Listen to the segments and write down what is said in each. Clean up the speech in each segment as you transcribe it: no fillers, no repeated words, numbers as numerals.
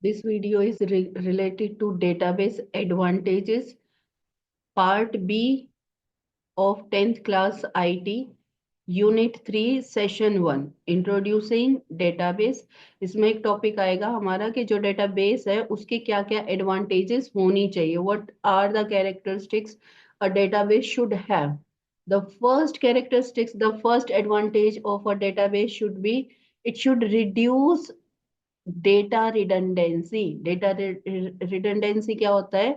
This video is related to database advantages, part B of 10th class IT, Unit 3, Session 1, Introducing Database। इसमें एक topic आएगा हमारा कि जो डेटाबेस है उसके क्या क्या एडवांटेजेस होनी चाहिए, what are the characteristics a database should have. The first characteristics, the first advantage of a database should be it should reduce data redundancy. Data redundancy क्या होता है?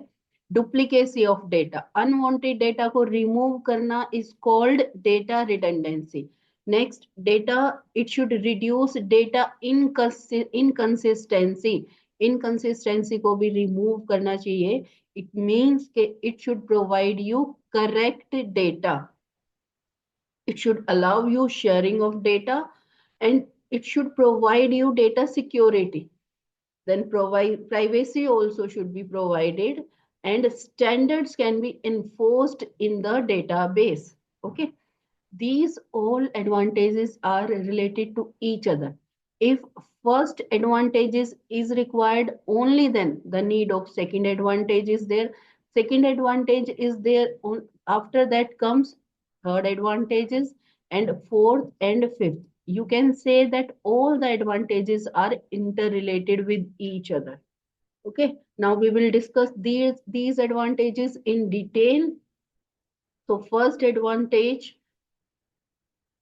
Duplicacy of data, unwanted data को remove करना is called data redundancy. Next, data it should reduce data inconsistency. Inconsistency को भी remove करना चाहिए। It means के it should provide you correct data. It should allow you sharing of data, and it should provide you data security. Then provide privacy also should be provided, and standards can be enforced in the database. Okay, these all advantages are related to each other. If first advantages is required, only then the need of second advantage is there. Second advantage is there, after that comes third advantages, and fourth and fifth. You can say that all the advantages are interrelated with each other. Okay, now we will discuss these advantages in detail. So first advantage,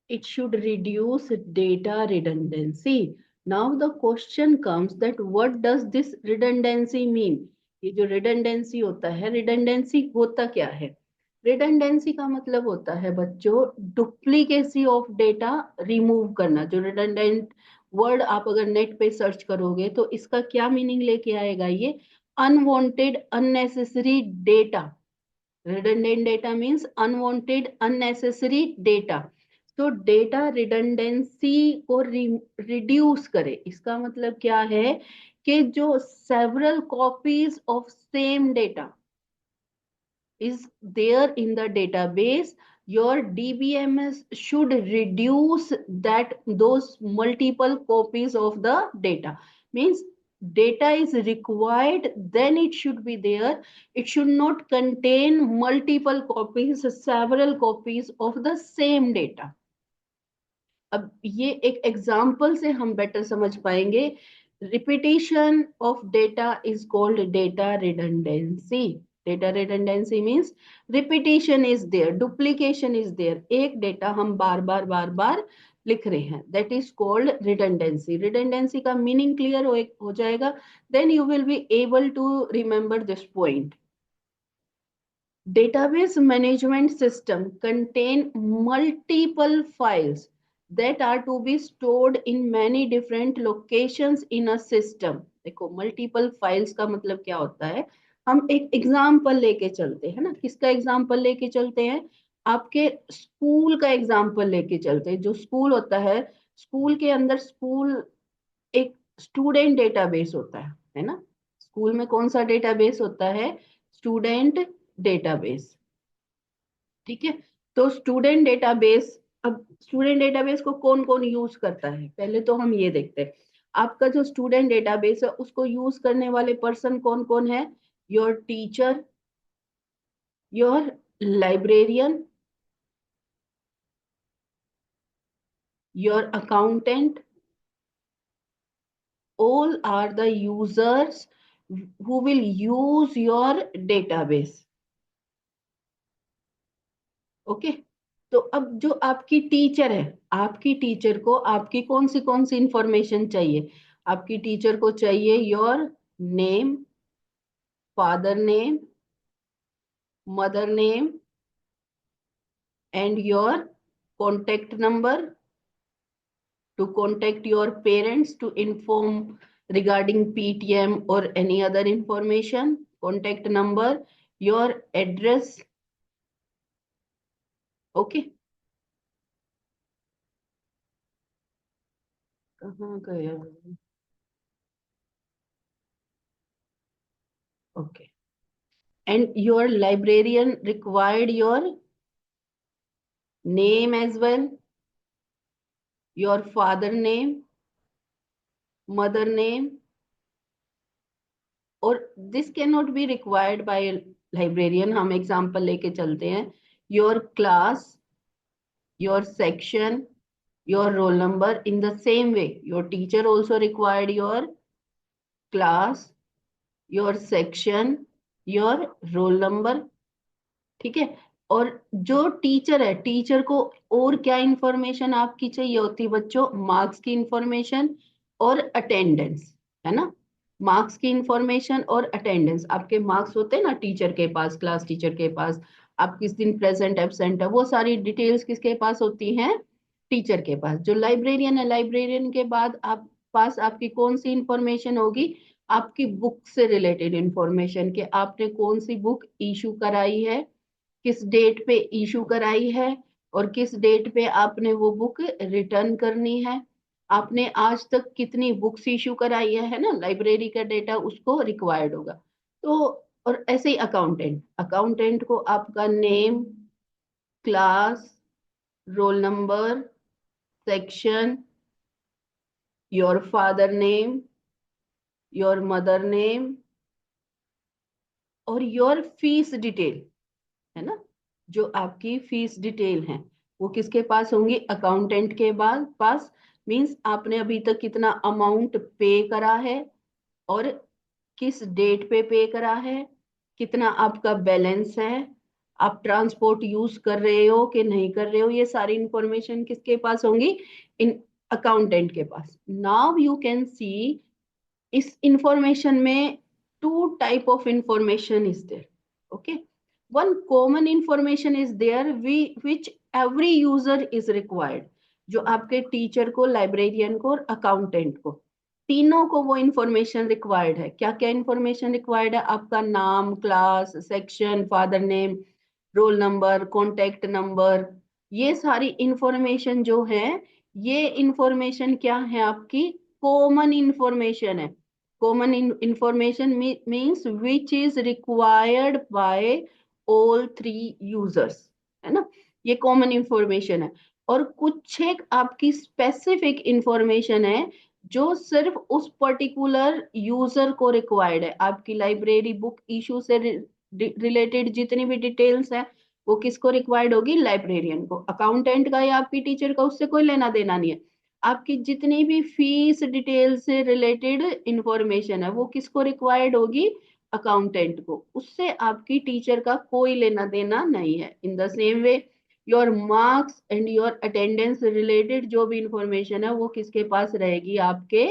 it should reduce data redundancy. Now the question comes that what does this redundancy mean? ये जो redundancy होता है, redundancy होता क्या है? redundancy का मतलब होता है बच्चों डुप्लीकेसी ऑफ डेटा रिमूव करना। जो redundant वर्ड आप अगर नेट पे सर्च करोगे तो इसका क्या मीनिंग लेके आएगा? ये unwanted unnecessary data. redundant data means unwanted unnecessary data। तो डेटा रिडंडेंसी को रिड्यूस करे, इसका मतलब क्या है कि जो several copies of same data is there in the database, your DBMS should reduce that those multiple copies of the data. Means data is required, then it should be there. It should not contain multiple copies, several copies of the same data. अब ये एक example से हम better समझ पाएंगे। Repetition of data is called data redundancy. Data redundancy means repetition is there, duplication is there. एक data हम बार बार लिख रहे हैं, that is called redundancy. Redundancy का मीनिंग क्लियर हो जाएगा, then you will be able to remember this point. Database management system contain multiple files that are to be stored in many different locations in a system। देखो multiple files का मतलब क्या होता है? हम एक एग्जाम्पल लेके चलते हैं ना। किसका एग्जाम्पल लेके चलते हैं? आपके स्कूल का एग्जाम्पल लेके चलते हैं। जो स्कूल होता है, स्कूल के अंदर स्कूल एक स्टूडेंट डेटाबेस होता है ना। स्कूल में कौन सा डेटाबेस होता है? Student database. ठीक है, तो स्टूडेंट डेटाबेस, अब स्टूडेंट डेटाबेस को कौन कौन यूज करता है पहले तो हम ये देखते हैं। आपका जो स्टूडेंट डेटाबेस है उसको यूज करने वाले पर्सन कौन कौन है? Your teacher, your librarian, your accountant, all are the users who will use your database। Okay, तो अब जो आपकी टीचर है, आपकी टीचर को आपकी कौन सी इंफॉर्मेशन चाहिए? आपकी टीचर को चाहिए your name, father name, mother name, and your contact number to contact your parents to inform regarding PTM or any other information, contact number, your address. Okay, कहाँ गया? Okay, and your librarian required your name as well, your father name, mother name, और this can not be required by librarian. हम example लेके चलते हैं, your class, your section, your roll number. In the same way, your teacher also required your class, your section, your roll number. ठीक है। और जो teacher है, teacher को और क्या इंफॉर्मेशन आपकी चाहिए होती है बच्चों? मार्क्स की इंफॉर्मेशन और अटेंडेंस, है ना। मार्क्स की इंफॉर्मेशन और अटेंडेंस, आपके मार्क्स होते हैं ना टीचर के पास, क्लास टीचर के पास, आप किस दिन प्रेजेंट एब्सेंट है, वो सारी डिटेल्स किसके पास होती हैं? टीचर के पास। जो लाइब्रेरियन है, लाइब्रेरियन के बाद आप पास आपकी कौन सी इंफॉर्मेशन होगी? आपकी बुक से रिलेटेड इंफॉर्मेशन, कि आपने कौन सी बुक इशू कराई है, किस डेट पे इशू कराई है, और किस डेट पे आपने वो बुक रिटर्न करनी है, आपने आज तक कितनी बुक्स इशू कराई है ना, लाइब्रेरी का डेटा उसको रिक्वायर्ड होगा। तो और ऐसे ही अकाउंटेंट, अकाउंटेंट को आपका name, class, roll number, section, your father name, your mother name, और योर फीस डिटेल, है ना। जो आपकी फीस डिटेल है वो किसके पास होंगी? अकाउंटेंट के बाद पास। मींस आपने अभी तक कितना अमाउंट पे करा है, और किस डेट पे करा है, कितना आपका बैलेंस है, आप ट्रांसपोर्ट यूज कर रहे हो कि नहीं कर रहे हो, ये सारी इंफॉर्मेशन किसके पास होंगी? इन अकाउंटेंट के पास। नाउ यू कैन सी, इस इंफॉर्मेशन में two type of information is there. Okay, one common information is there which every user is required. जो आपके टीचर को, लाइब्रेरियन को और अकाउंटेंट को, तीनों को वो इंफॉर्मेशन रिक्वायर्ड है। क्या क्या इंफॉर्मेशन रिक्वायर्ड है? आपका नाम, class, section, father name, roll number, contact number, ये सारी इंफॉर्मेशन जो है, ये इंफॉर्मेशन क्या है आपकी? कॉमन इंफॉर्मेशन है। Common information means which is required by all three users, है ना। ये कॉमन इंफॉर्मेशन है। और कुछ एक आपकी स्पेसिफिक इंफॉर्मेशन है जो सिर्फ उस पर्टिकुलर यूजर को रिक्वायर्ड है। आपकी लाइब्रेरी बुक इशू से रिलेटेड जितनी भी डिटेल्स है, वो किसको रिक्वायर्ड होगी? लाइब्रेरियन को। अकाउंटेंट का या आपकी टीचर का उससे कोई लेना देना नहीं है। आपकी जितनी भी फीस डिटेल से रिलेटेड इंफॉर्मेशन है वो किसको रिक्वायर्ड होगी? अकाउंटेंट को। उससे आपकी टीचर का कोई लेना देना नहीं है। In the same way, your marks and your attendance related जो भी इंफॉर्मेशन है वो किसके पास रहेगी? आपके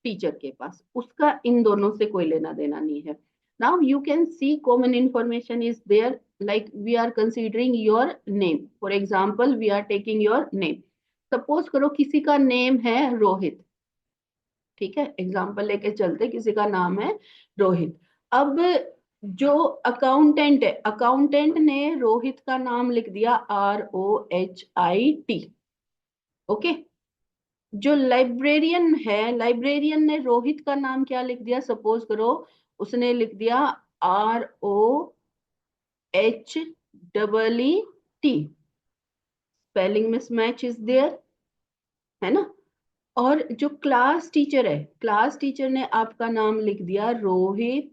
टीचर के पास। उसका इन दोनों से कोई लेना देना नहीं है। Now you can see common information is there, like we are considering your name. For example, we are taking your name. Suppose करो किसी का नेम है रोहित, ठीक है, एग्जाम्पल लेके चलते, किसी का नाम है रोहित। अब जो अकाउंटेंट है, अकाउंटेंट ने रोहित का नाम लिख दिया ROHIT। ओके। जो लाइब्रेरियन है, लाइब्रेरियन ने रोहित का नाम क्या लिख दिया? सपोज करो उसने लिख दिया ROHEET। Spelling mismatch is there, है ना। और जो क्लास टीचर है, क्लास टीचर ने आपका नाम लिख दिया रोहित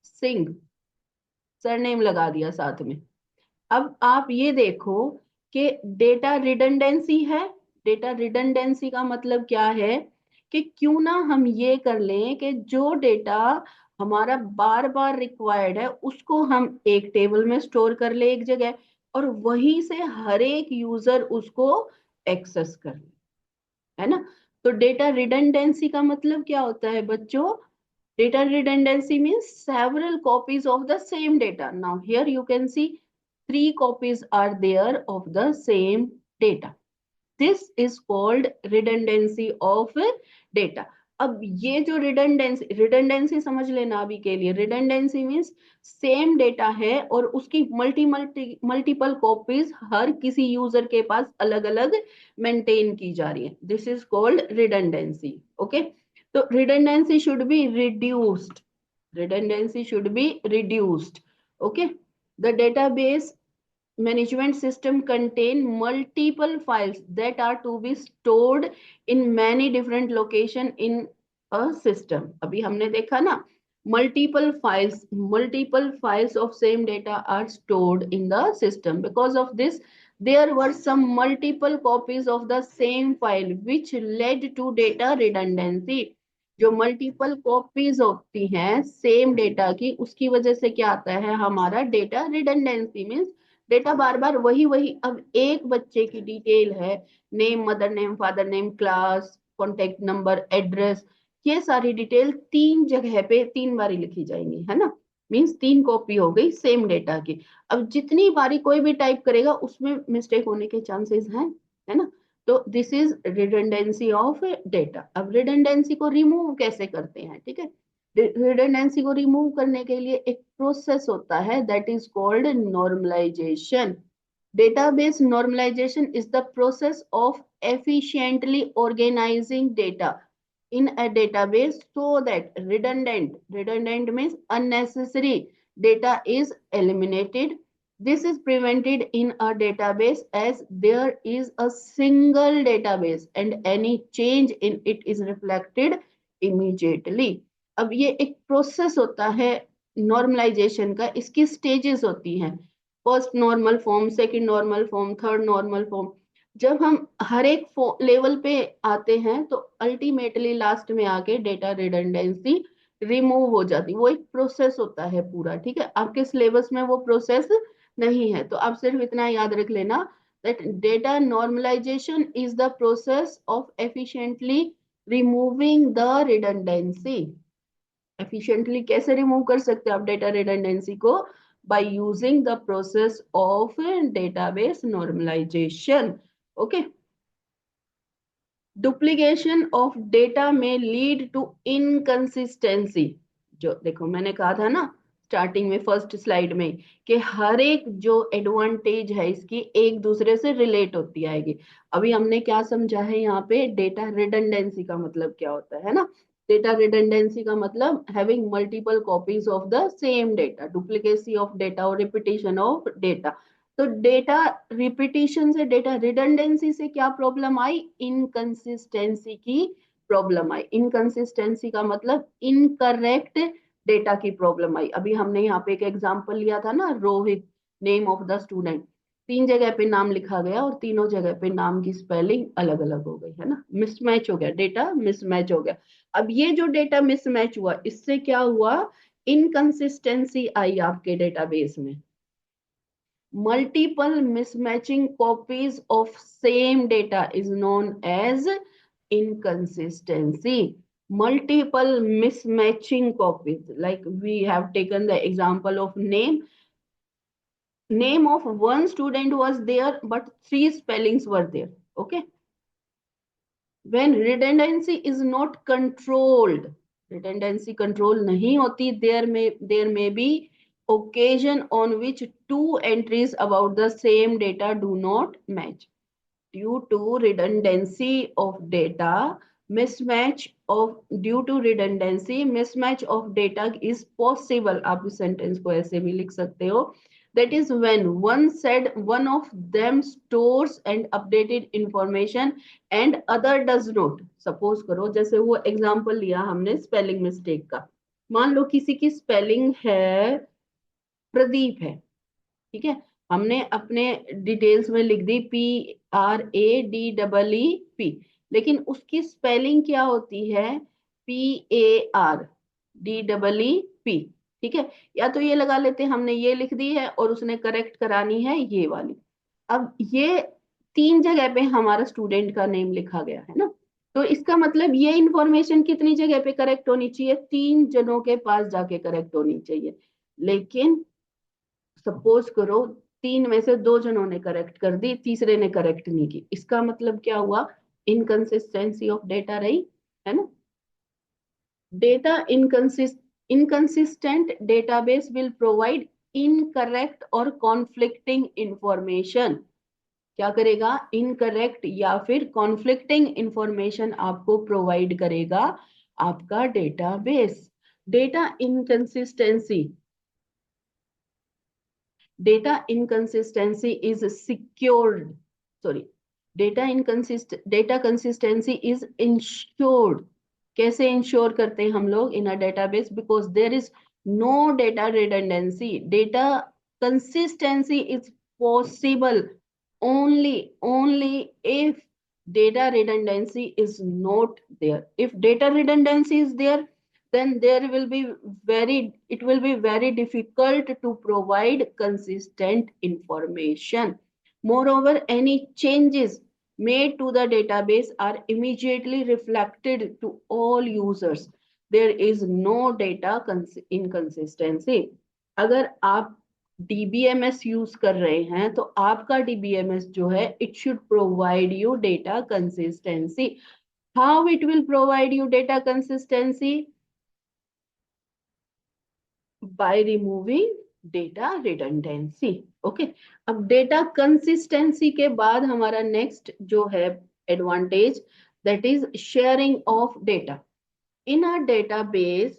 सिंह, सरनेम लगा दिया साथ में। अब आप ये देखो कि डेटा रिडंडेंसी है। डेटा रिडंडेंसी का मतलब क्या है? कि क्यों ना हम ये कर लें कि जो डेटा हमारा बार बार रिक्वायर्ड है उसको हम एक टेबल में स्टोर कर ले एक जगह, और वहीं से हर एक यूजर उसको एक्सेस कर ले, है ना। तो डेटा रिडंडेंसी का मतलब क्या होता है बच्चों? Data redundancy means several copies of the same data. Now here you can see three copies are there of the same data. This is called redundancy of data. अब ये जो रिडंडेंसी समझ लेना अभी के लिए। रिडंडेंसी मीन्स सेम डेटा है और उसकी मल्टीपल कॉपीज हर किसी यूजर के पास अलग अलग मेंटेन की जा रही है। This is called redundancy. Okay, तो redundancy should be reduced. Redundancy should be reduced. Okay, the database management system contain multiple files that are to be stored in many different location in a system. अभी हमने देखा ना, multiple files of same data are stored in the system. Because of this, there were some multiple copies of the same file which led to data redundancy. जो multiple copies होती हैं same data की, उसकी वजह से क्या आता है हमारा डेटा रिडंडेंसी, मीन्स डेटा बार बार वही वही। अब एक बच्चे की डिटेल है, name, mother name, father name, class, contact number, address, ये सारी डिटेल तीन जगह पे तीन बारी लिखी जाएंगी, है ना। मीन्स तीन कॉपी हो गई सेम डेटा की। अब जितनी बारी कोई भी टाइप करेगा उसमें मिस्टेक होने के चांसेस हैं, है ना। तो this is redundancy of data. अब रिडंडेंसी को रिमूव कैसे करते हैं, ठीक है। रिडंडेंसी को रिमूव करने के लिए एक प्रोसेस होता है that is called normalization. Database normalization is the process of efficiently organizing data in a database so that redundant means unnecessary data is eliminated. This is prevented in a database as there is a single database and any change in it is reflected immediately. अब ये एक process होता है normalisation का, इसकी stages होती हैं, first normal form, second normal form, third normal form. जब हम हर एक लेवल पे आते हैं तो अल्टीमेटली लास्ट में आके डेटा रिडंडेंसी रिमूव हो जाती, वो एक प्रोसेस होता है पूरा, ठीक है। आपके सिलेबस में वो प्रोसेस नहीं है तो आप सिर्फ इतना याद रख लेना that data normalization is the process of efficiently removing the redundancy. Efficiently कैसे रिमूव कर सकते हो आप डेटा रिडंडेंसी को? by using the process of database normalization. Okay. Duplication of data may lead to inconsistency. जो देखो मैंने कहा था ना स्टार्टिंग में फर्स्ट स्लाइड में कि हर एक जो एडवांटेज है इसकी एक दूसरे से रिलेट होती आएगी। अभी हमने क्या समझा है यहाँ पे, डेटा रिडंडेंसी का मतलब क्या होता है ना। डेटा रिडंडेंसी का मतलब having multiple copies of the same data, duplicacy of data और रिपीटिशन ऑफ डेटा। तो डेटा रिपीटिशन से, डेटा रिडंडेंसी से क्या प्रॉब्लम आई? इनकंसिस्टेंसी की प्रॉब्लम आई। इनकंसिस्टेंसी का मतलब इनकरेक्ट डेटा की प्रॉब्लम आई। अभी हमने यहाँ पे एक एग्जांपल लिया था ना, Rohit, name of the student, तीन जगह पे नाम लिखा गया और तीनों जगह पे नाम की स्पेलिंग अलग अलग हो गई, है ना, मिसमैच हो गया, डेटा मिसमैच हो गया। अब ये जो डेटा मिसमैच हुआ इससे क्या हुआ? इनकंसिस्टेंसी आई आपके डेटाबेस में। multiple mismatching copies of same data is known as inconsistency. Multiple mismatching copies, like we have taken the example of name of one student was there but three spellings were there. Okay. When redundancy is not controlled, redundancy control nahi hoti, there may be occasion on which two entries about the same data do not match. Due to redundancy of data, mismatch of data is possible. आप इस sentence को ऐसे भी लिख सकते हो, that is when one of them stores and updated information and other does not. Suppose करो जैसे वो एग्जांपल लिया हमने स्पेलिंग मिस्टेक का, मान लो किसी की स्पेलिंग है प्रदीप है, ठीक है, हमने अपने डिटेल्स में लिख दी PRADEE, लेकिन उसकी स्पेलिंग क्या होती है? PARDEEP, ठीक है। या तो ये लगा लेते हैं हमने ये लिख दी है और उसने करेक्ट करानी है ये वाली। अब ये तीन जगह पे हमारा स्टूडेंट का नेम लिखा गया है ना, तो इसका मतलब ये इंफॉर्मेशन कितनी जगह पे करेक्ट होनी चाहिए? तीन जनों के पास जाके करेक्ट होनी चाहिए। लेकिन सपोज करो तीन में से दो जनों ने करेक्ट कर दी, तीसरे ने करेक्ट नहीं की, इसका मतलब क्या हुआ? इनकंसिस्टेंसी ऑफ डेटा रही, है ना। Data inconsistent database will provide incorrect और conflicting information। क्या करेगा? इनकरेक्ट या फिर कॉन्फ्लिक्टिंग इंफॉर्मेशन आपको प्रोवाइड करेगा आपका database. Data inconsistency data inconsistency is secured, sorry, data consistency is ensured कैसे इंश्योर करते हैं हम लोग in a database? Because there is no data redundancy. Data consistency is possible only if data redundancy is not there. If data redundancy is there, then there will be it will be very difficult to provide consistent information. Moreover, any changes made to the database are immediately reflected to all users. There is no data inconsistency. अगर आप DBMS use कर रहे हैं तो आपका DBMS जो है it should provide you data consistency. How it will provide you data consistency? By removing data redundancy. Okay, अब डेटा कंसिस्टेंसी के बाद हमारा नेक्स्ट जो है advantage, that is sharing of data in a database.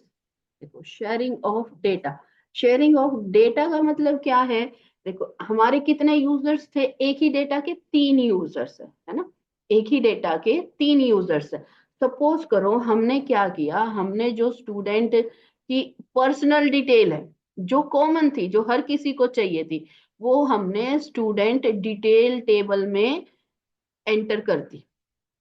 देखो, sharing of data. Sharing of data का मतलब क्या है? देखो, हमारे कितने यूजर्स थे? एक ही डेटा के 3 यूजर्स है ना? एक ही डेटा के 3 यूजर्स है. सपोज करो हमने क्या किया, हमने जो स्टूडेंट की पर्सनल डिटेल है जो कॉमन थी, जो हर किसी को चाहिए थी, वो हमने स्टूडेंट डिटेल टेबल में एंटर कर दी.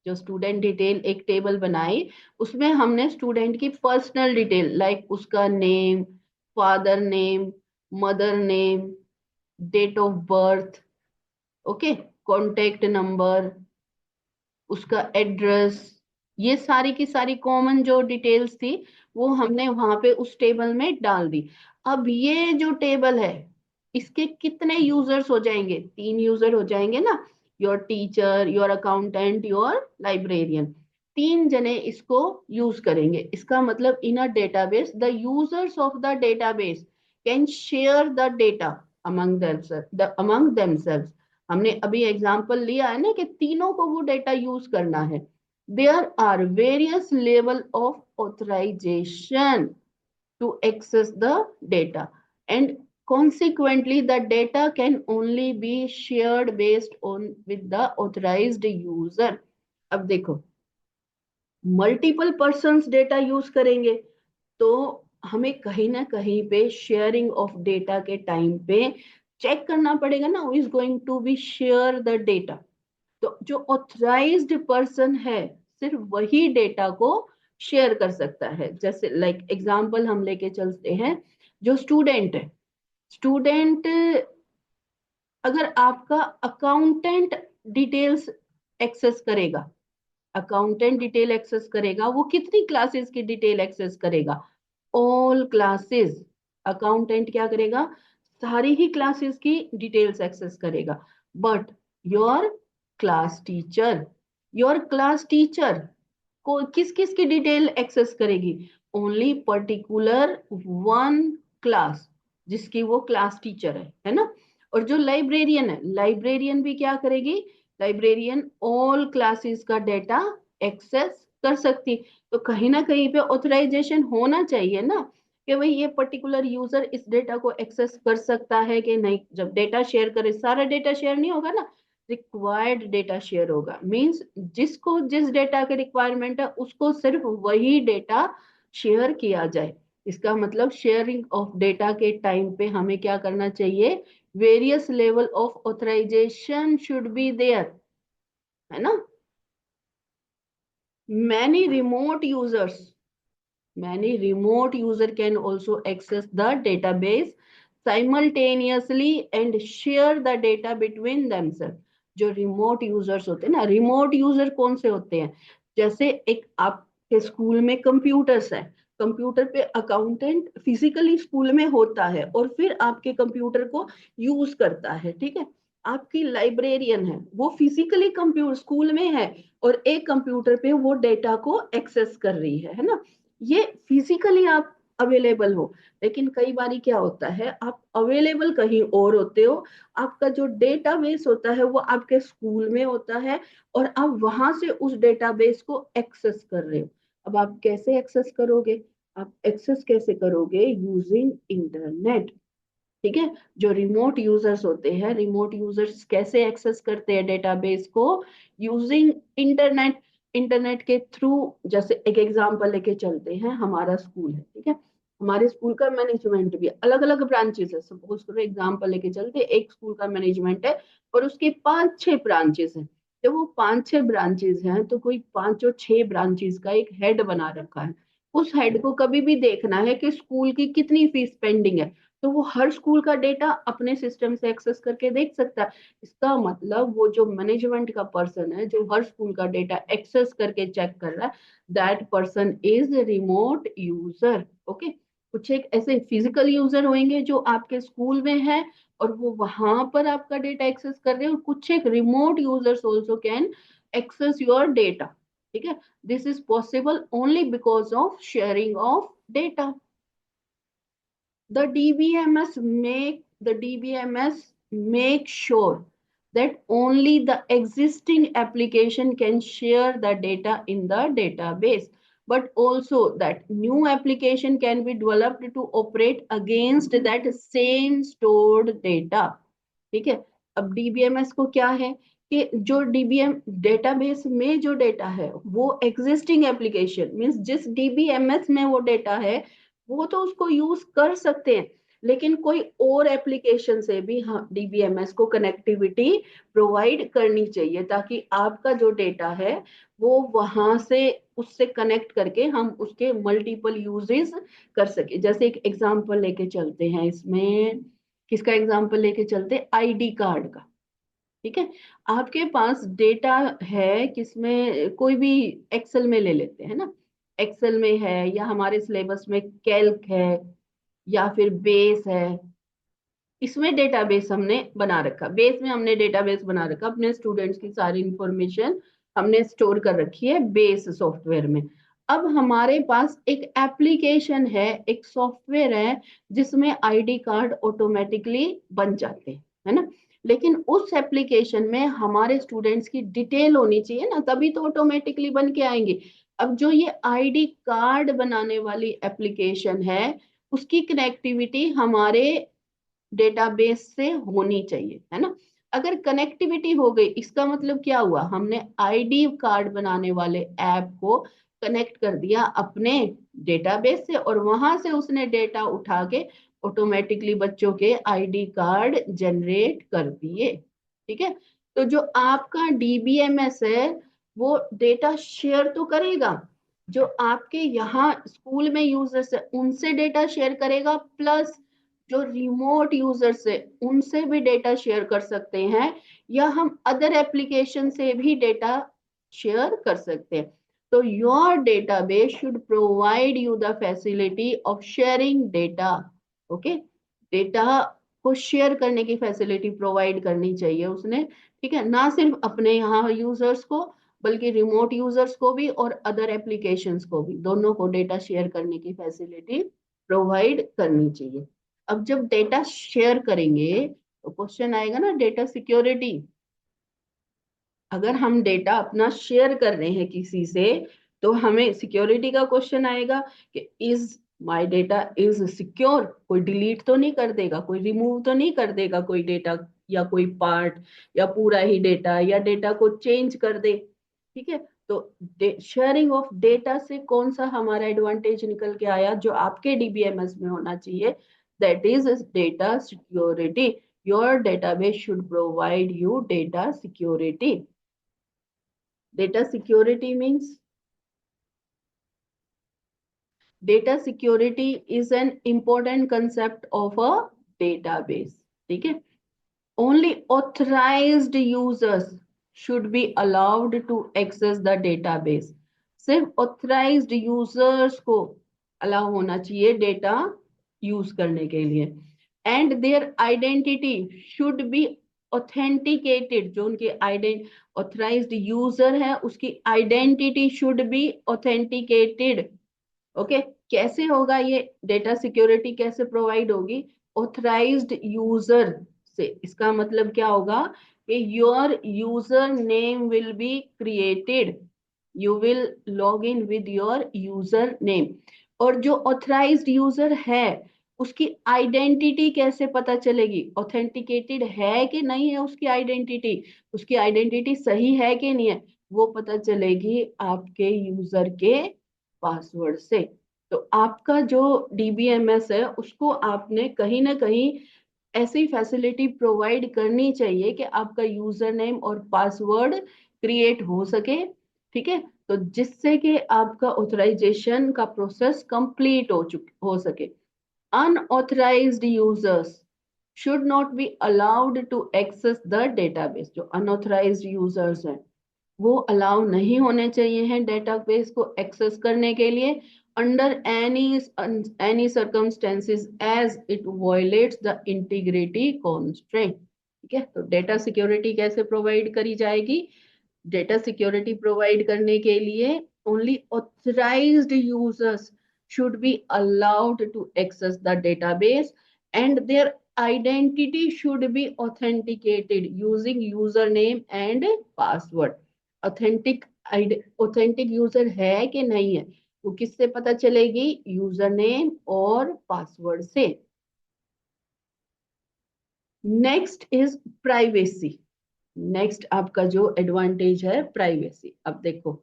जो स्टूडेंट डिटेल एक टेबल बनाई, उसमें हमने स्टूडेंट की पर्सनल डिटेल लाइक उसका name, father name, mother name, date of birth, okay, contact number, उसका एड्रेस, ये सारी की सारी कॉमन जो डिटेल्स थी वो हमने वहां पे उस टेबल में डाल दी. अब ये जो टेबल है इसके कितने यूजर्स हो जाएंगे? 3 यूजर हो जाएंगे ना. Your teacher, your accountant, your librarian. 3 जने इसको यूज करेंगे. इसका मतलब in a database the users of the database can share the data among themselves. हमने अभी एग्जांपल लिया है ना कि तीनों को वो डेटा यूज करना है. There are various level of authorization to access the data and consequently the data can only be shared based on with the authorized user. अब देखो, मल्टीपल पर्सन्स डेटा यूज करेंगे तो हमें कहीं ना कहीं पे शेयरिंग ऑफ डेटा के टाइम पे चेक करना पड़ेगा ना, who is going to be share the data. तो जो ऑथराइज्ड पर्सन है सिर्फ वही डेटा को शेयर कर सकता है. जैसे लाइक एग्जांपल हम लेके चलते हैं, जो स्टूडेंट है, स्टूडेंट अगर आपका अकाउंटेंट डिटेल्स एक्सेस करेगा, अकाउंटेंट डिटेल एक्सेस करेगा, वो कितनी क्लासेस की डिटेल एक्सेस करेगा? All classes. अकाउंटेंट क्या करेगा? सारी ही क्लासेस की डिटेल्स एक्सेस करेगा. But your class teacher, your class teacher को किस किस की डिटेल एक्सेस करेगी? ओनली पर्टिकुलर वन क्लास जिसकी वो क्लास टीचर है ना? और जो लाइब्रेरियन है, लाइब्रेरियन भी क्या करेगी? लाइब्रेरियन ऑल क्लासेस का डेटा एक्सेस कर सकती. तो कहीं ना कहीं पे ऑथराइजेशन होना चाहिए ना कि भाई ये पर्टिकुलर यूजर इस डेटा को एक्सेस कर सकता है कि नहीं. जब डेटा शेयर करे, सारा डेटा शेयर नहीं होगा ना, रिक्वायर्ड डेटा शेयर होगा. मींस जिसको जिस डेटा के रिक्वायरमेंट है उसको सिर्फ वही डेटा शेयर किया जाए. इसका मतलब शेयरिंग ऑफ डेटा के टाइम पे हमें क्या करना चाहिए? Various level of authorization should be there, है ना? many remote users many remote user can also access the database simultaneously and share the data between themselves. जो रिमोट यूजर्स होते हैं ना, रिमोट यूजर कौन से होते हैं? जैसे एक आपके स्कूल में कंप्यूटर्स है, कंप्यूटर पे अकाउंटेंट फिजिकली स्कूल में होता है और फिर आपके कंप्यूटर को यूज करता है, ठीक है? आपकी लाइब्रेरियन है, वो फिजिकली कंप्यूटर स्कूल में है और एक कंप्यूटर पे वो डेटा को एक्सेस कर रही है ना? ये फिजिकली आप अवेलेबल हो. लेकिन कई बारी क्या होता है, आप अवेलेबल कहीं और होते हो, आपका जो डेटाबेस होता है वो आपके स्कूल में होता है और आप वहां से उस डेटाबेस को एक्सेस कर रहे हो. अब आप कैसे एक्सेस करोगे? आप एक्सेस कैसे करोगे? Using internet. ठीक है? जो रिमोट यूजर्स होते हैं, रिमोट यूजर्स कैसे एक्सेस करते हैं डेटाबेस को? Using internet. इंटरनेट के थ्रू, जैसे एक एग्जांपल लेके चलते हैं, हमारा स्कूल है, ठीक है, हमारे स्कूल का मैनेजमेंट भी अलग अलग ब्रांचेस है। सपोज करो एग्जांपल लेके चलते, एक स्कूल का मैनेजमेंट है और उसके 5-6 ब्रांचेस हैं। जब वो 5-6 ब्रांचेस हैं तो कोई 5 और 6 ब्रांचेस का एक हेड बना रखा है। उस हेड को कभी भी देखना है कि स्कूल की कितनी फीस पेंडिंग है, तो वो हर स्कूल का डेटा अपने सिस्टम से एक्सेस करके देख सकता है। इसका मतलब वो जो मैनेजमेंट का पर्सन है, जो हर स्कूल का डेटा एक्सेस करके चेक कर रहा है, that person is remote user. Okay, कुछ एक ऐसे फिजिकल यूजर होंगे जो आपके स्कूल में है और वो वहां पर आपका डेटा एक्सेस कर रहे हैं, और कुछ एक remote users also can access your data. ठीक है, this is possible only because of sharing of data. The DBMS make sure that only the existing application can share the data in the database, but also that new application can be developed to operate against that same stored data. ठीक है, अब DBMS को क्या है कि जो DBM database में जो डेटा है वो एग्जिस्टिंग एप्लीकेशन मींस जिस डीबीएमएस में वो डेटा है वो तो उसको यूज कर सकते हैं, लेकिन कोई और एप्लीकेशन से भी हाँ डीबीएमएस को कनेक्टिविटी प्रोवाइड करनी चाहिए, ताकि आपका जो डेटा है वो वहां से उससे कनेक्ट करके हम उसके मल्टीपल यूजेस कर सके। जैसे एक एग्जांपल लेके चलते हैं, इसमें किसका एग्जांपल लेके चलते, आईडी कार्ड का। ठीक है, आपके पास डेटा है किसमें, कोई भी एक्सेल में ले लेते हैं ना, एक्सेल में है या हमारे सिलेबस में कैल्क है या फिर बेस है, इसमें डेटाबेस हमने बना रखा, बेस में हमने डेटाबेस बना रखा, अपने स्टूडेंट्स की सारी इंफॉर्मेशन हमने स्टोर कर रखी है बेस सॉफ्टवेयर में। अब हमारे पास एक एप्लीकेशन है, एक सॉफ्टवेयर है जिसमें आईडी कार्ड ऑटोमेटिकली बन जाते हैं, है ना, लेकिन उस एप्लीकेशन में हमारे स्टूडेंट्स की डिटेल होनी चाहिए ना, तभी तो ऑटोमेटिकली बन के आएंगे। अब जो ये आईडी कार्ड बनाने वाली एप्लीकेशन है उसकी कनेक्टिविटी हमारे डेटाबेस से होनी चाहिए, है ना। अगर कनेक्टिविटी हो गई इसका मतलब क्या हुआ, हमने आईडी कार्ड बनाने वाले ऐप को कनेक्ट कर दिया अपने डेटाबेस से और वहां से उसने डेटा उठा के ऑटोमेटिकली बच्चों के आईडी कार्ड जनरेट कर दिए। ठीक है, तो जो आपका डीबीएमएस है वो डेटा शेयर तो करेगा, जो आपके यहाँ स्कूल में यूजर्स है उनसे डेटा शेयर करेगा, प्लस जो रिमोट यूजर्स है उनसे भी डेटा शेयर कर सकते हैं, या हम अदर एप्लीकेशन से भी डेटा शेयर कर सकते हैं। तो your database should provide you the facility of sharing data. Okay, data को शेयर करने की फैसिलिटी प्रोवाइड करनी चाहिए उसने। ठीक है, ना सिर्फ अपने यहाँ यूजर्स को बल्कि रिमोट यूजर्स को भी और अदर एप्लीकेशंस को भी, दोनों को डेटा शेयर करने की फैसिलिटी प्रोवाइड करनी चाहिए। अब जब डेटा शेयर करेंगे तो क्वेश्चन आएगा ना डेटा सिक्योरिटी। अगर हम डेटा अपना शेयर कर रहे हैं किसी से तो हमें सिक्योरिटी का क्वेश्चन आएगा कि is my data is secure, कोई डिलीट तो नहीं कर देगा, कोई रिमूव तो नहीं कर देगा कोई डेटा, या कोई पार्ट या पूरा ही डेटा, या डेटा को चेंज कर दे। ठीक है, तो शेयरिंग ऑफ डेटा से कौन सा हमारा एडवांटेज निकल के आया जो आपके डीबीएमएस में होना चाहिए, that is data security. Your database should provide you data security. Data security means data security is an important concept of a database. ठीक है, only authorized users should be allowed to access the database. सिर्फ authorized users को allow होना चाहिए data use करने के लिए, and their identity should be authenticated। जो उनके ऑथराइज्ड यूजर है उसकी identity should be authenticated. Okay, कैसे होगा ये डेटा सिक्योरिटी, कैसे प्रोवाइड होगी, ऑथराइज्ड यूजर से। इसका मतलब क्या होगा कि your user name will be created, you will log in with your user name, और जो ऑथराइज्ड यूजर है उसकी आइडेंटिटी कैसे पता चलेगी, ऑथेंटिकेटेड है कि नहीं है उसकी आइडेंटिटी, उसकी आइडेंटिटी सही है कि नहीं है, वो पता चलेगी आपके यूजर के पासवर्ड से। तो आपका जो डीबीएमएस है उसको आपने कहीं ना कहीं ऐसी फैसिलिटी प्रोवाइड करनी चाहिए कि आपका यूजर नेम और पासवर्ड क्रिएट हो सके। ठीक है, तो जिससे कि आपका ऑथराइजेशन का प्रोसेस कंप्लीट हो सके। Unauthorized users should not be allowed to access the database। जो अनऑथराइज्ड यूजर्स हैं वो अलाउ नहीं होने चाहिए हैं डेटाबेस को एक्सेस करने के लिए under any circumstances as it violates the integrity constraint. ठीक है, तो डेटा सिक्योरिटी कैसे प्रोवाइड करी जाएगी? डेटा सिक्योरिटी प्रोवाइड करने के लिए only authorised users should be allowed to access the database and their identity should be authenticated using username and password। Authentic authentic user है कि नहीं है वो किससे पता चलेगी? यूजर नेम और पासवर्ड से। Next is privacy. नेक्स्ट आपका जो एडवांटेज है प्राइवेसी। अब देखो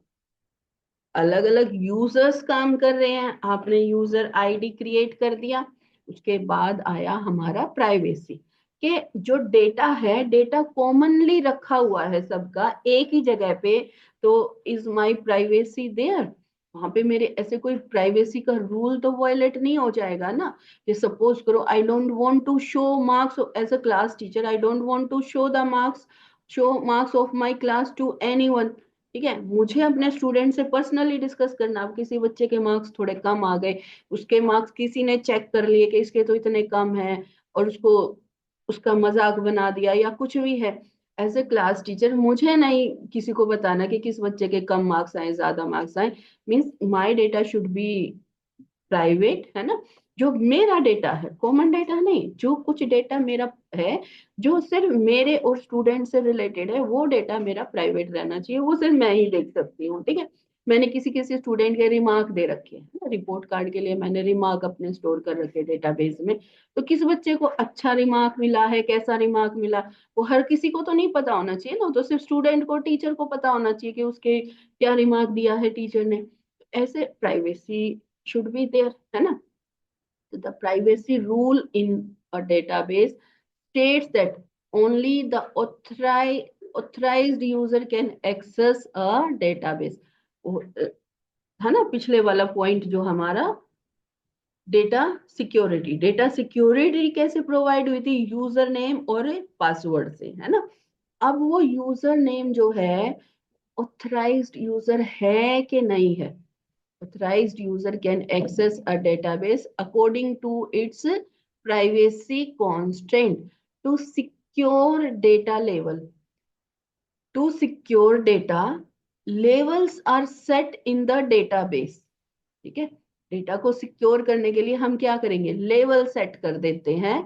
अलग अलग यूजर्स काम कर रहे हैं, आपने यूजर आईडी क्रिएट कर दिया, उसके बाद आया हमारा प्राइवेसी कि जो डेटा है डेटा कॉमनली रखा हुआ है सबका एक ही जगह पे, तो इज माय प्राइवेसी देयर? वहां पे मेरे ऐसे कोई प्राइवेसी का रूल तो वायलेट नहीं हो जाएगा ना? कि सपोज करो I don't want to show marks as a class teacher, I don't want to show marks of my class to anyone. ठीक है, मुझे अपने स्टूडेंट से पर्सनली डिस्कस करना। अब किसी बच्चे के मार्क्स थोड़े कम आ गए, उसके मार्क्स किसी ने चेक कर लिए कि इसके तो इतने कम हैं और उसको उसका मजाक बना दिया या कुछ भी है, एज ए क्लास टीचर मुझे नहीं किसी को बताना कि किस बच्चे के कम मार्क्स आए ज्यादा मार्क्स आए। Means my data should B private, है ना? जो मेरा डेटा है, कॉमन डेटा नहीं, जो कुछ डेटा मेरा है जो सिर्फ मेरे और स्टूडेंट से रिलेटेड है वो डेटा मेरा प्राइवेट रहना चाहिए, वो सिर्फ मैं ही देख सकती हूँ। ठीक है, मैंने किसी किसी स्टूडेंट के रिमार्क दे रखे हैं, रिपोर्ट कार्ड के लिए मैंने रिमार्क अपने स्टोर कर रखे डेटाबेस में। तो किस बच्चे को अच्छा रिमार्क मिला है, कैसा रिमार्क मिला, वो हर किसी को तो नहीं पता होना चाहिए ना, तो सिर्फ स्टूडेंट को टीचर को पता होना चाहिए कि उसके क्या रिमार्क दिया है टीचर ने। ऐसे प्राइवेसी should be there, है ना? So the privacy rule in a database states that only the authorized user can access a database। है ना, पिछले वाला पॉइंट जो हमारा डेटा सिक्योरिटी, डेटा सिक्योरिटी कैसे प्रोवाइड हुई थी? यूजर नेम और पासवर्ड से, है ना? अब वो यूजर नेम जो है ऑथराइज्ड यूजर है कि नहीं है? Authorized user can access a database according to its privacy constraint to secure data level। To secure data, levels are set in the database। ठीक है, डेटा को सिक्योर करने के लिए हम क्या करेंगे? लेवल सेट कर देते हैं।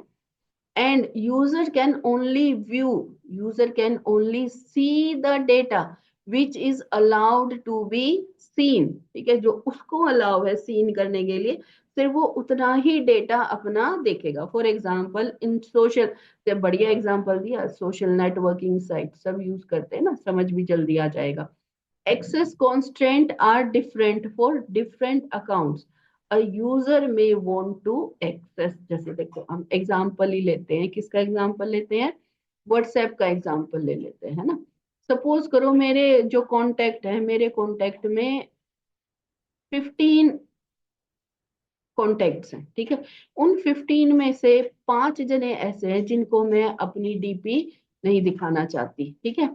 End user can only see the data which is allowed to be seen. ठीक है, जो उसको अलाउ है सीन करने के लिए सिर्फ वो उतना ही डेटा अपना देखेगा। फॉर एग्जाम्पल इन सोशल, से बढ़िया एग्जाम्पल दिया, सोशल नेटवर्किंग साइट सब यूज करते हैं ना, समझ भी जल्दी आ जाएगा। Access constraint are different for different accounts। A user may want to access, जैसे देखो हम एग्जाम्पल ही लेते हैं, किसका एग्जाम्पल लेते हैं? व्हाट्सएप का एग्जाम्पल ले लेते हैं, है ना? सपोज करो मेरे जो कांटेक्ट है, मेरे कांटेक्ट में 15 कॉन्टेक्ट्स हैं। ठीक है, उन 15 में से 5 जने ऐसे हैं जिनको मैं अपनी डीपी नहीं दिखाना चाहती। ठीक है,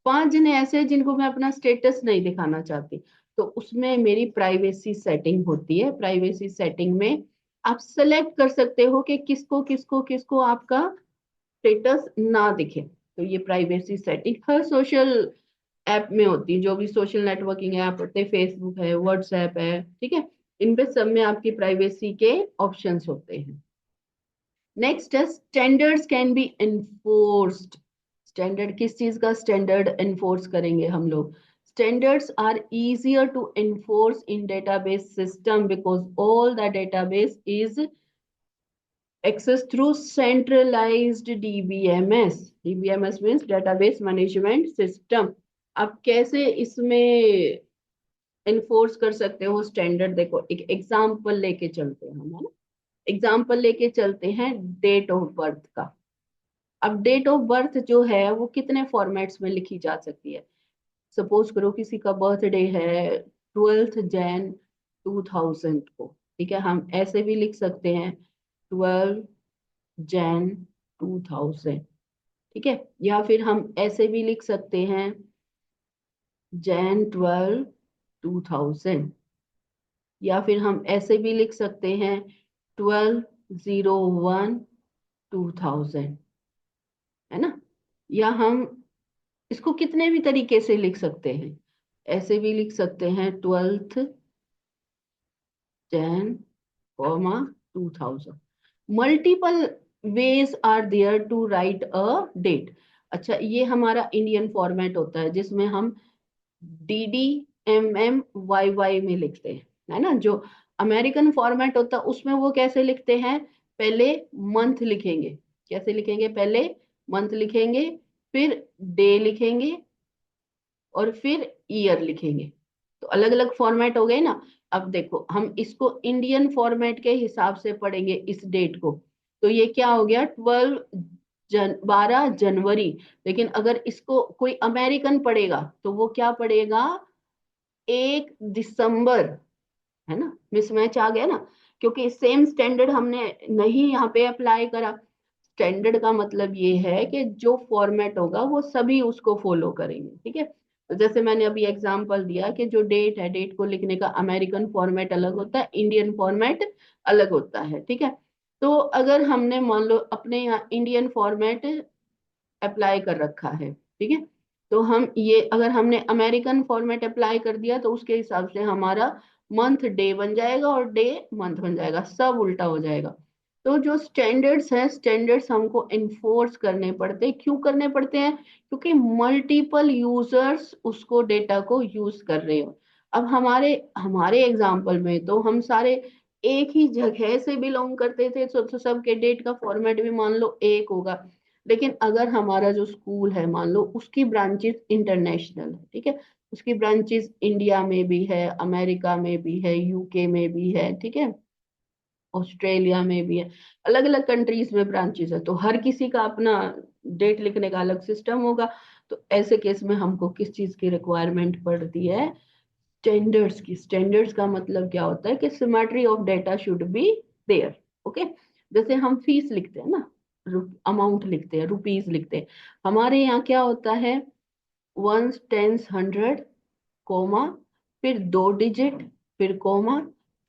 5 जने ऐसे हैं जिनको मैं अपना स्टेटस नहीं दिखाना चाहती। तो उसमें मेरी प्राइवेसी सेटिंग होती है। प्राइवेसी सेटिंग में आप सेलेक्ट कर सकते हो कि किसको किसको किसको आपका स्टेटस ना दिखे। तो ये प्राइवेसी सेटिंग हर सोशल ऐप में होती है, जो भी सोशल नेटवर्किंग ऐप होते हैं, फेसबुक है, व्हाट्सएप है, ठीक है, इन पे सब में आपकी प्राइवेसी के ऑप्शंस होते हैं। नेक्स्ट है standards can be enforced. Standard किस चीज का स्टैंडर्ड एनफोर्स करेंगे हम लोग? Standards are easier to enforce in database system because all the database is access through centralized DBMS। DBMS means database management system। आप कैसे इसमें इन्फोर्स कर सकते हो स्टैंडर्ड? देखो एक एग्जाम्पल लेके चलते हैं हम, है ना। एग्जाम्पल लेके चलते हैं डेट ऑफ बर्थ का। अब डेट ऑफ बर्थ जो है वो कितने फॉर्मेट्स में लिखी जा सकती है? सपोज करो किसी का बर्थडे है 12 जैन 2000 को, ठीक है, हम ऐसे भी लिख सकते हैं 12 जैन 2000, ठीक है। या फिर हम ऐसे भी लिख सकते हैं Jan 12 2000। या फिर हम ऐसे भी लिख सकते हैं 12/01/2000, है ना। या हम इसको कितने भी तरीके से लिख सकते हैं, ऐसे भी लिख सकते हैं 12th Jan, 2000। Multiple ways are there to write a date. अच्छा, ये हमारा इंडियन फॉर्मेट होता है जिसमें हम DDMMYY में लिखते हैं, है ना। जो अमेरिकन फॉर्मेट होता है उसमें वो कैसे लिखते हैं? पहले मंथ लिखेंगे। कैसे लिखेंगे? पहले मंथ लिखेंगे, फिर डे लिखेंगे, और फिर ईयर लिखेंगे। तो अलग अलग फॉर्मेट हो गए ना। अब देखो हम इसको इंडियन फॉर्मेट के हिसाब से पढ़ेंगे इस डेट को, तो ये क्या हो गया 12 जनवरी। लेकिन अगर इसको कोई अमेरिकन पढ़ेगा तो वो क्या पढ़ेगा? 1 दिसंबर, है ना। मिसमैच आ गया ना, क्योंकि सेम स्टैंडर्ड हमने नहीं यहाँ पे अप्लाई करा। स्टैंडर्ड का मतलब ये है कि जो फॉर्मेट होगा वो सभी उसको फॉलो करेंगे, ठीक है। तो जैसे मैंने अभी एग्जांपल दिया कि जो डेट है, डेट को लिखने का अमेरिकन फॉर्मेट अलग होता है, इंडियन फॉर्मेट अलग होता है, ठीक है। तो अगर हमने मान लो अपने यहाँ इंडियन फॉर्मेट अप्लाई कर रखा है, ठीक है, तो हम ये अगर हमने अमेरिकन फॉर्मेट अप्लाई कर दिया तो उसके हिसाब से हमारा मंथ डे बन जाएगा और डे मंथ बन जाएगा, सब उल्टा हो जाएगा। तो जो स्टैंडर्ड्स हैं, स्टैंडर्ड्स हमको इन्फोर्स करने पड़ते हैं। क्यों करने पड़ते हैं? क्योंकि मल्टीपल यूजर्स उसको डेटा को यूज कर रहे हो। अब हमारे हमारे एग्जाम्पल में तो हम सारे एक ही जगह से बिलोंग करते थे, तो सबके डेट का फॉर्मेट भी मान लो एक होगा। लेकिन अगर हमारा जो स्कूल है मान लो उसकी ब्रांचेस इंटरनेशनल है, ठीक है, उसकी ब्रांचेस इंडिया में भी है, अमेरिका में भी है, यूके में भी है, ठीक है, ऑस्ट्रेलिया में भी है, अलग अलग कंट्रीज में ब्रांचेस है, तो हर किसी का अपना डेट लिखने का अलग सिस्टम होगा। तो ऐसे केस में हमको किस चीज की रिक्वायरमेंट पड़ती है? स्टैंडर्ड्स की। स्टैंडर्ड्स का मतलब क्या होता है कि symmetry of data should be there. Okay, जैसे हम फीस लिखते हैं ना, अमाउंट लिखते हैं, रुपीज लिखते हैं, हमारे यहाँ क्या होता है? वंस टेंस हंड्रेड, कोमा, फिर 2 डिजिट, फिर कोमा,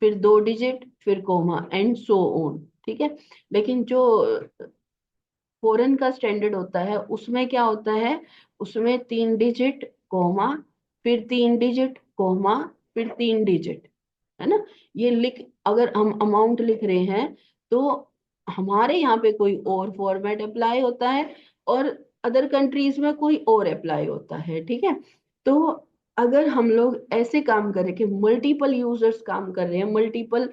फिर 2 डिजिट, फिर कोमा, एंड सो ऑन, ठीक है। लेकिन जो फॉरेन का स्टैंडर्ड होता है उसमें क्या होता है? उसमें 3 डिजिट, कोमा, फिर 3 डिजिट, कोमा, फिर 3 डिजिट, है ना। ये लिख अगर हम अमाउंट लिख रहे हैं तो हमारे यहाँ पे कोई और फॉर्मेट अप्लाई होता है, और अदर कंट्रीज में कोई और अप्लाई होता है, ठीक है। तो अगर हम लोग ऐसे काम करें कि मल्टीपल यूजर्स काम कर रहे हैं, मल्टीपल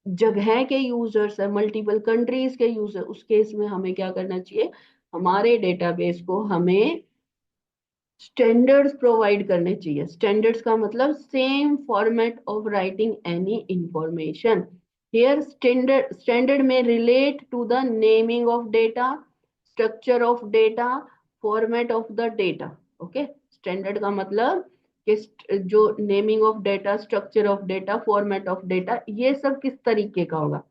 जगह के यूजर्स है, मल्टीपल कंट्रीज के यूजर, उस केस में हमें क्या करना चाहिए? हमारे डेटाबेस को हमें स्टैंडर्ड्स प्रोवाइड करने चाहिए। स्टैंडर्ड्स का मतलब same format of writing any information. Here standard में relate to the naming of data, structure of data, format of the data. Okay, standard का मतलब कि जो naming of data, structure of data, format of data, ये सब किस तरीके का होगा।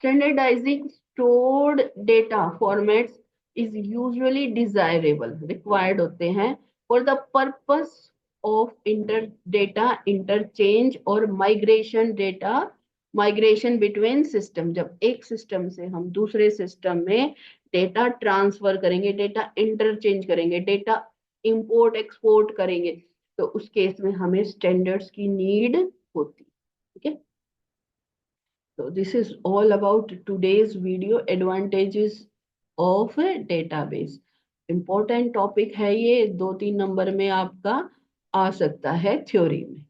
Standardizing stored data formats is usually desirable, required होते हैं for the purpose of inter data interchange और migration between system। जब एक सिस्टम से हम दूसरे सिस्टम में डेटा ट्रांसफर करेंगे, डेटा इंटरचेंज करेंगे, डेटा इंपोर्ट एक्सपोर्ट करेंगे, तो उस केस में हमें स्टैंडर्ड्स की नीड होती है, ठीक है। So this is all about today's video, advantages of a database। Important topic है ये, 2-3 नंबर में आपका आ सकता है थ्योरी में।